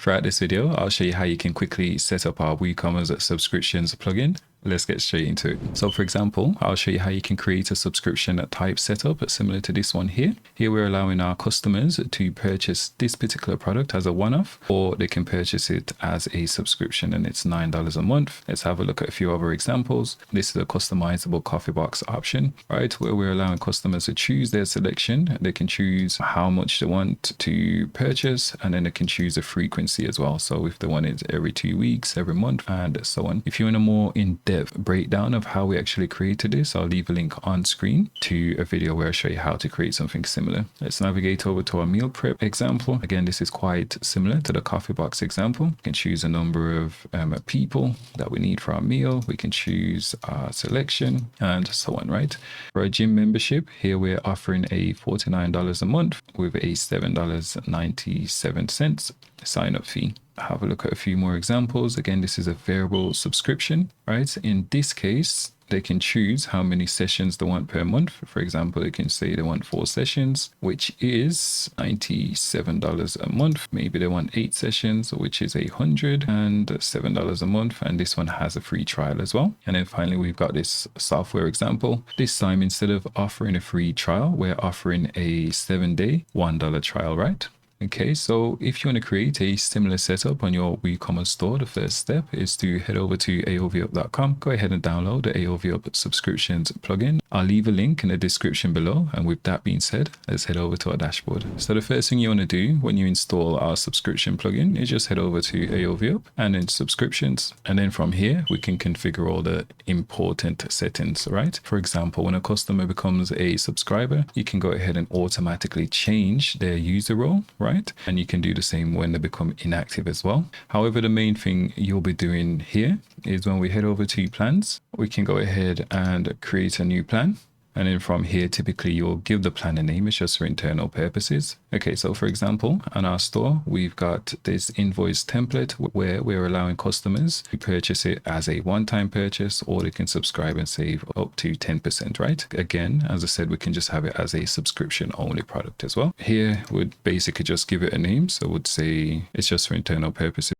Throughout this video, I'll show you how you can quickly set up our WooCommerce subscriptions plugin. Let's get straight into it. So for example, I'll show you how you can create a subscription type setup similar to this one here. Here we're allowing our customers to purchase this particular product as a one-off, or they can purchase it as a subscription and it's $9 a month. Let's have a look at a few other examples. This is a customizable coffee box option, right? Where we're allowing customers to choose their selection. They can choose how much they want to purchase, and then they can choose a frequency as well. So if they want it every 2 weeks, every month, and so on. If you want a more in-depth breakdown of how we actually created this, I'll leave a link on screen to a video where I show you how to create something similar. Let's navigate over to our meal prep example. Again, this is quite similar to the coffee box example. We can choose a number of people that we need for our meal. We can choose our selection and so on, right? For a gym membership, here we're offering a $49 a month with a $7.97 sign up fee. Have a look at a few more examples. Again, this is a variable subscription, right? In this case, they can choose how many sessions they want per month. For example, they can say they want 4 sessions, which is $97 a month. Maybe they want 8 sessions, which is $107 a month. And this one has a free trial as well. And then finally, we've got this software example. This time, instead of offering a free trial, we're offering a 7-day $1 trial, right? Okay, so if you want to create a similar setup on your WooCommerce store, the first step is to head over to aovUp.com. Go ahead and download the aovUp subscriptions plugin. I'll leave a link in the description below. And with that being said, let's head over to our dashboard. So the first thing you want to do when you install our subscription plugin is just head over to aovUp and then subscriptions. And then from here, we can configure all the important settings, right? For example, when a customer becomes a subscriber, you can go ahead and automatically change their user role, right? And you can do the same when they become inactive as well. However, the main thing you'll be doing here is when we head over to plans, we can go ahead and create a new plan. And then from here, typically you'll give the plan a name. It's just for internal purposes. Okay, so for example, on our store, we've got this invoice template where we're allowing customers to purchase it as a one-time purchase, or they can subscribe and save up to 10%, right? Again, as I said, we can just have it as a subscription only product as well. Here would basically just give it a name. So I would say it's just for internal purposes.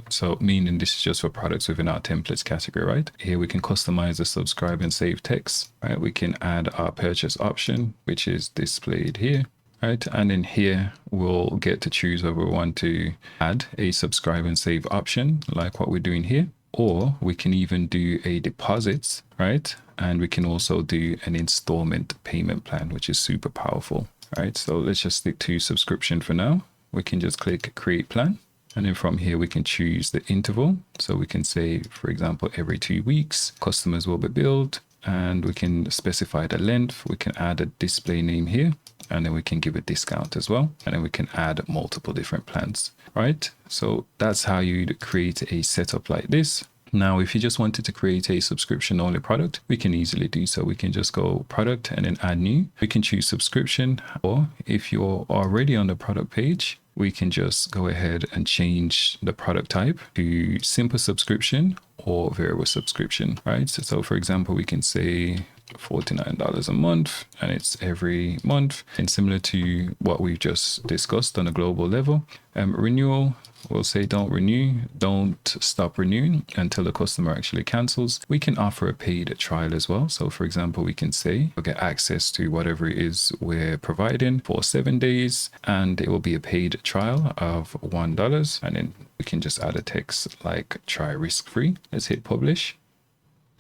So meaning this is just for products within our templates category, right? Here we can customize the subscribe and save text, right? We can add our purchase option, which is displayed here, right? And in here, we'll get to choose whether we want to add a subscribe and save option, like what we're doing here, or we can even do a deposits, right? And we can also do an installment payment plan, which is super powerful, right? So let's just stick to subscription for now. We can just click create plan. And then from here, we can choose the interval. So we can say, for example, every 2 weeks, customers will be billed, and we can specify the length. We can add a display name here, and then we can give a discount as well. And then we can add multiple different plans, right? So that's how you'd create a setup like this. Now, if you just wanted to create a subscription only product, we can easily do so. We can just go product and then add new. We can choose subscription, or if you're already on the product page, we can just go ahead and change the product type to simple subscription or variable subscription, right? So for example, we can say $49 a month, and it's every month. And similar to what we've just discussed on a global level, renewal, we'll say don't renew, don't stop renewing until the customer actually cancels. We can offer a paid trial as well. So for example, we can say we'll get access to whatever it is we're providing for 7 days, and it will be a paid trial of $1. And then we can just add a text like try risk-free. Let's hit publish.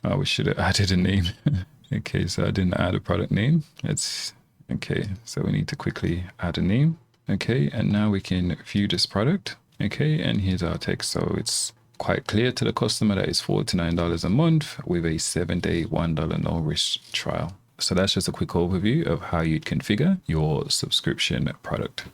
Oh, we should have added a name. Okay, so I didn't add a product name. Okay, so we need to quickly add a name. Okay, and now we can view this product. Okay, and here's our text. So it's quite clear to the customer that it's $49 a month with a 7-day $1 no risk trial. So that's just a quick overview of how you'd configure your subscription product.